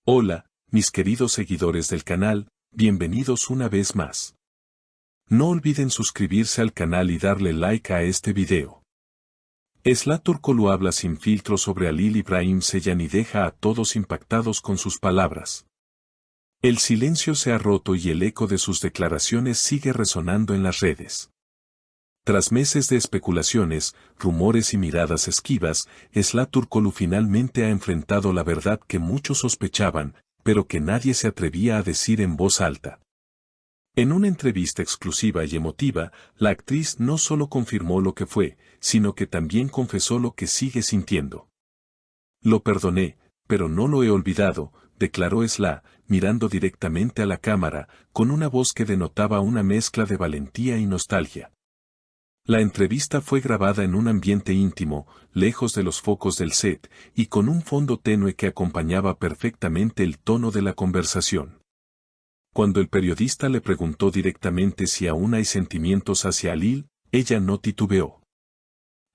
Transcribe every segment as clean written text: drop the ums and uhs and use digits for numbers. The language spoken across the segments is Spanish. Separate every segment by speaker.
Speaker 1: Hola, mis queridos seguidores del canal, bienvenidos una vez más. No olviden suscribirse al canal y darle like a este video. Esla Turkoglu habla sin filtro sobre Halil İbrahim Ceylan y deja a todos impactados con sus palabras. El silencio se ha roto y el eco de sus declaraciones sigue resonando en las redes. Tras meses de especulaciones, rumores y miradas esquivas, Esla Turkoglu finalmente ha enfrentado la verdad que muchos sospechaban, pero que nadie se atrevía a decir en voz alta. En una entrevista exclusiva y emotiva, la actriz no solo confirmó lo que fue, sino que también confesó lo que sigue sintiendo. Lo perdoné, pero no lo he olvidado, declaró Esla, mirando directamente a la cámara, con una voz que denotaba una mezcla de valentía y nostalgia. La entrevista fue grabada en un ambiente íntimo, lejos de los focos del set, y con un fondo tenue que acompañaba perfectamente el tono de la conversación. Cuando el periodista le preguntó directamente si aún hay sentimientos hacia Halil, ella no titubeó.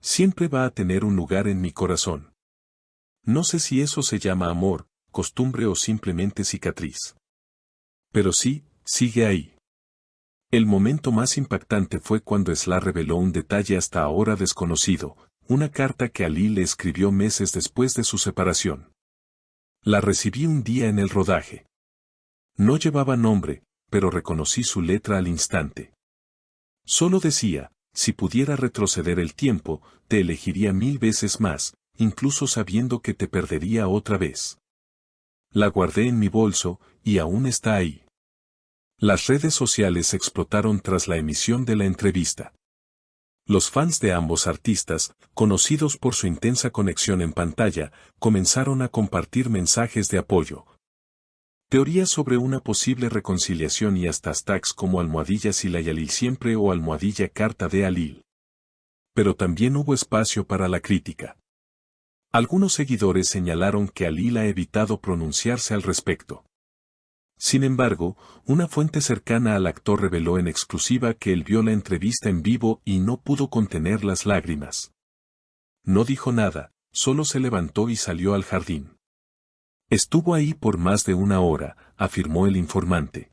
Speaker 1: Siempre va a tener un lugar en mi corazón. No sé si eso se llama amor, costumbre o simplemente cicatriz. Pero sí, sigue ahí. El momento más impactante fue cuando Esla reveló un detalle hasta ahora desconocido, una carta que Halil le escribió meses después de su separación. La recibí un día en el rodaje. No llevaba nombre, pero reconocí su letra al instante. Solo decía, si pudiera retroceder el tiempo, te elegiría 1000 veces más, incluso sabiendo que te perdería otra vez. La guardé en mi bolso, y aún está ahí. Las redes sociales explotaron tras la emisión de la entrevista. Los fans de ambos artistas, conocidos por su intensa conexión en pantalla, comenzaron a compartir mensajes de apoyo. Teorías sobre una posible reconciliación y hasta hashtags como #Sila y Halil siempre o #Carta de Halil. Pero también hubo espacio para la crítica. Algunos seguidores señalaron que Halil ha evitado pronunciarse al respecto. Sin embargo, una fuente cercana al actor reveló en exclusiva que él vio la entrevista en vivo y no pudo contener las lágrimas. No dijo nada, solo se levantó y salió al jardín. Estuvo ahí por más de una hora, afirmó el informante.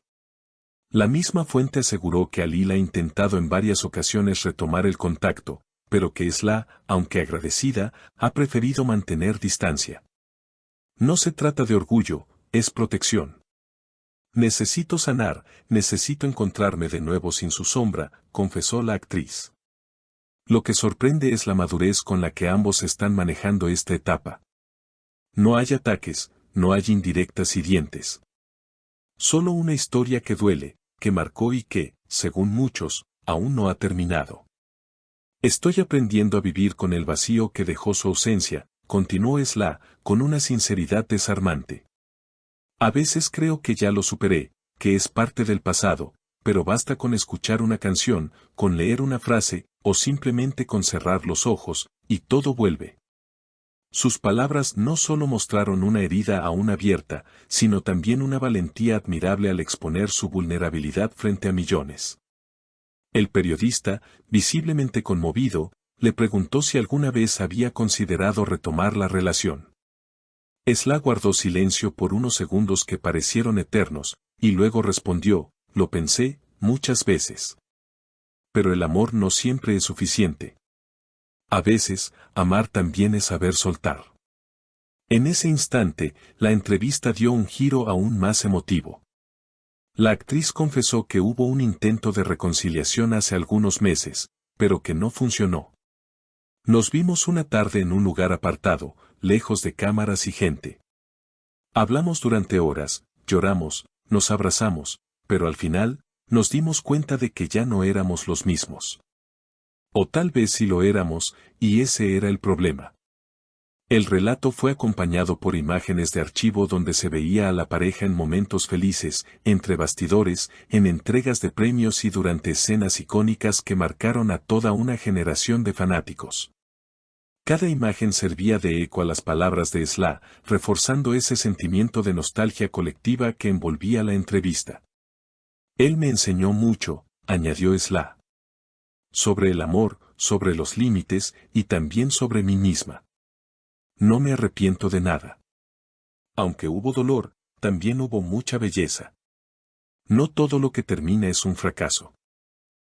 Speaker 1: La misma fuente aseguró que Halil ha intentado en varias ocasiones retomar el contacto, pero que Esla, aunque agradecida, ha preferido mantener distancia. No se trata de orgullo, es protección. Necesito sanar, necesito encontrarme de nuevo sin su sombra, confesó la actriz. Lo que sorprende es la madurez con la que ambos están manejando esta etapa. No hay ataques, no hay indirectas hirientes. Solo una historia que duele, que marcó y que, según muchos, aún no ha terminado. Estoy aprendiendo a vivir con el vacío que dejó su ausencia, continuó Esla, con una sinceridad desarmante. A veces creo que ya lo superé, que es parte del pasado, pero basta con escuchar una canción, con leer una frase, o simplemente con cerrar los ojos, y todo vuelve. Sus palabras no solo mostraron una herida aún abierta, sino también una valentía admirable al exponer su vulnerabilidad frente a millones. El periodista, visiblemente conmovido, le preguntó si alguna vez había considerado retomar la relación. Esla guardó silencio por unos segundos que parecieron eternos, y luego respondió, lo pensé, muchas veces. Pero el amor no siempre es suficiente. A veces, amar también es saber soltar. En ese instante, la entrevista dio un giro aún más emotivo. La actriz confesó que hubo un intento de reconciliación hace algunos meses, pero que no funcionó. Nos vimos una tarde en un lugar apartado, lejos de cámaras y gente. Hablamos durante horas, lloramos, nos abrazamos, pero al final, nos dimos cuenta de que ya no éramos los mismos. O tal vez sí lo éramos, y ese era el problema. El relato fue acompañado por imágenes de archivo donde se veía a la pareja en momentos felices, entre bastidores, en entregas de premios y durante escenas icónicas que marcaron a toda una generación de fanáticos. Cada imagen servía de eco a las palabras de Esla, reforzando ese sentimiento de nostalgia colectiva que envolvía la entrevista. Él me enseñó mucho, añadió Esla. Sobre el amor, sobre los límites y también sobre mí misma. No me arrepiento de nada. Aunque hubo dolor, también hubo mucha belleza. No todo lo que termina es un fracaso.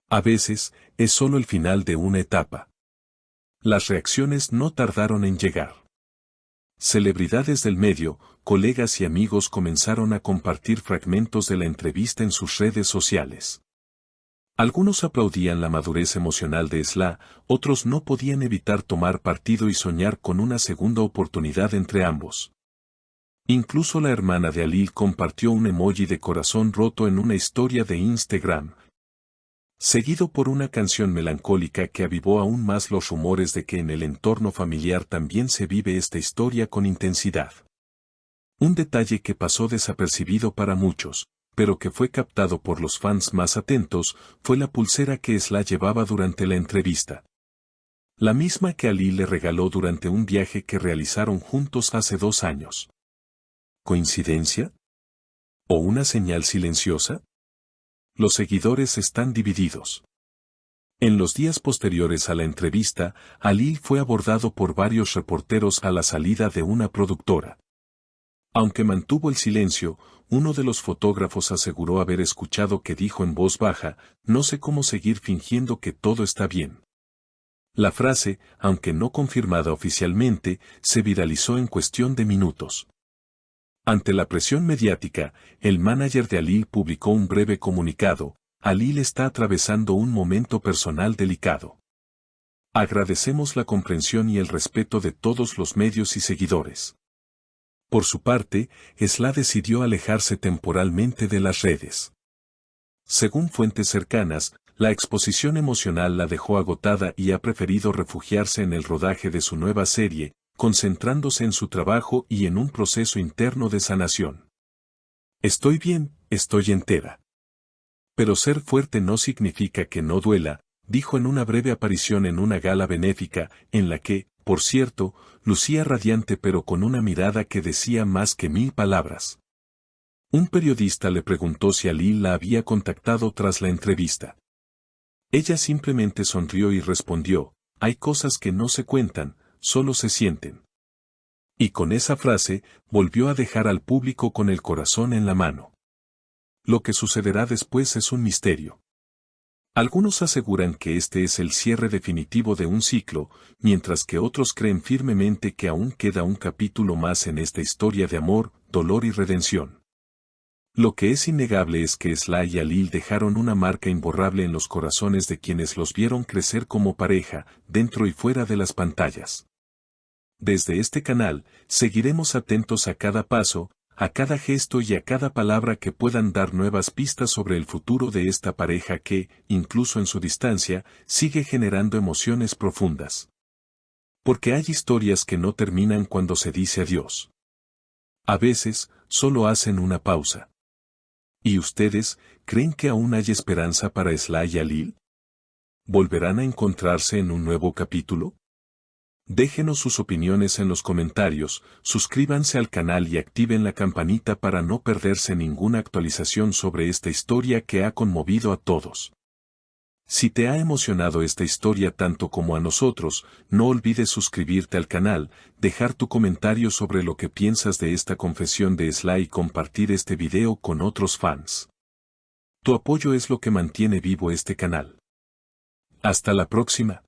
Speaker 1: A veces, es solo el final de una etapa. Las reacciones no tardaron en llegar. Celebridades del medio, colegas y amigos comenzaron a compartir fragmentos de la entrevista en sus redes sociales. Algunos aplaudían la madurez emocional de Sla, otros no podían evitar tomar partido y soñar con una segunda oportunidad entre ambos. Incluso la hermana de Alil compartió un emoji de corazón roto en una historia de Instagram, seguido por una canción melancólica que avivó aún más los rumores de que en el entorno familiar también se vive esta historia con intensidad. Un detalle que pasó desapercibido para muchos, pero que fue captado por los fans más atentos, fue la pulsera que Sla llevaba durante la entrevista. La misma que Ali le regaló durante un viaje que realizaron juntos hace 2 años. ¿Coincidencia? ¿O una señal silenciosa? Los seguidores están divididos. En los días posteriores a la entrevista, Ali fue abordado por varios reporteros a la salida de una productora. Aunque mantuvo el silencio, uno de los fotógrafos aseguró haber escuchado que dijo en voz baja, "No sé cómo seguir fingiendo que todo está bien". La frase, aunque no confirmada oficialmente, se viralizó en cuestión de minutos. Ante la presión mediática, el manager de Alil publicó un breve comunicado: "Alil está atravesando un momento personal delicado. Agradecemos la comprensión y el respeto de todos los medios y seguidores". Por su parte, Sla decidió alejarse temporalmente de las redes. Según fuentes cercanas, la exposición emocional la dejó agotada y ha preferido refugiarse en el rodaje de su nueva serie, concentrándose en su trabajo y en un proceso interno de sanación. "Estoy bien, estoy entera. Pero ser fuerte no significa que no duela", dijo en una breve aparición en una gala benéfica, en la que, por cierto, lucía radiante pero con una mirada que decía más que 1000 palabras. Un periodista le preguntó si Alil la había contactado tras la entrevista. Ella simplemente sonrió y respondió: "Hay cosas que no se cuentan, solo se sienten". Y con esa frase, volvió a dejar al público con el corazón en la mano. Lo que sucederá después es un misterio. Algunos aseguran que este es el cierre definitivo de un ciclo, mientras que otros creen firmemente que aún queda un capítulo más en esta historia de amor, dolor y redención. Lo que es innegable es que Sla y Alil dejaron una marca imborrable en los corazones de quienes los vieron crecer como pareja, dentro y fuera de las pantallas. Desde este canal, seguiremos atentos a cada paso, a cada gesto y a cada palabra que puedan dar nuevas pistas sobre el futuro de esta pareja que, incluso en su distancia, sigue generando emociones profundas. Porque hay historias que no terminan cuando se dice adiós. A veces, solo hacen una pausa. ¿Y ustedes, creen que aún hay esperanza para Sla y Alil? ¿Volverán a encontrarse en un nuevo capítulo? Déjenos sus opiniones en los comentarios, suscríbanse al canal y activen la campanita para no perderse ninguna actualización sobre esta historia que ha conmovido a todos. Si te ha emocionado esta historia tanto como a nosotros, no olvides suscribirte al canal, dejar tu comentario sobre lo que piensas de esta confesión de Sla y compartir este video con otros fans. Tu apoyo es lo que mantiene vivo este canal. Hasta la próxima.